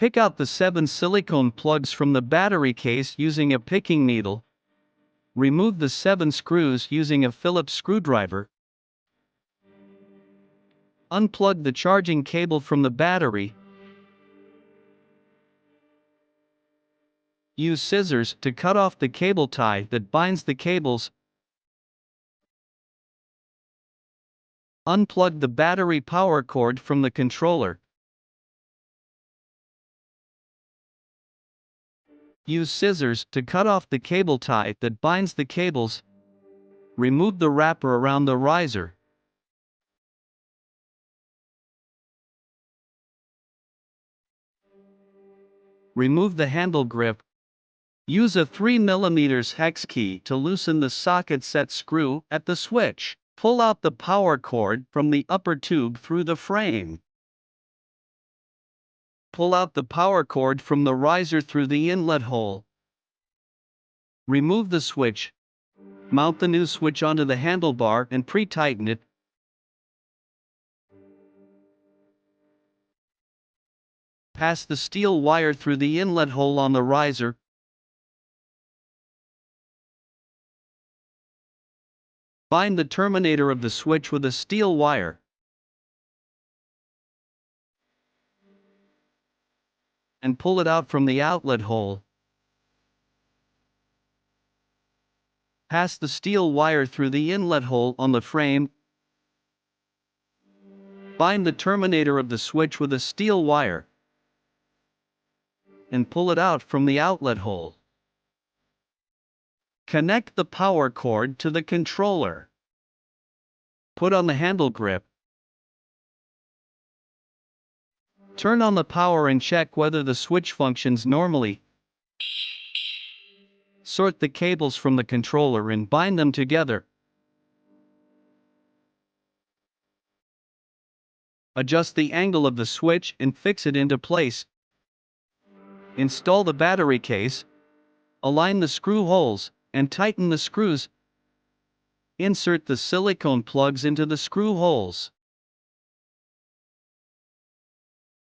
Pick out the 7 silicone plugs from the battery case using a picking needle. Remove the 7 screws using a Phillips screwdriver. Unplug the charging cable from the battery. Use scissors to cut off the cable tie that binds the cables. Unplug the battery power cord from the controller. Use scissors to cut off the cable tie that binds the cables. Remove the wrapper around the riser. Remove the handle grip. Use a 3 mm hex key to loosen the socket set screw at the switch. Pull out the power cord from the upper tube through the frame. Pull out the power cord from the riser through the inlet hole. Remove the switch. Mount the new switch onto the handlebar and pre-tighten it. Pass the steel wire through the inlet hole on the riser. Bind the terminator of the switch with a steel wire. And pull it out from the outlet hole. Pass the steel wire through the inlet hole on the frame. Bind the terminator of the switch with a steel wire. And pull it out from the outlet hole. Connect the power cord to the controller. Put on the handle grip. Turn on the power and check whether the switch functions normally. Sort the cables from the controller and bind them together. Adjust the angle of the switch and fix it into place. Install the battery case. Align the screw holes and tighten the screws. Insert the silicone plugs into the screw holes.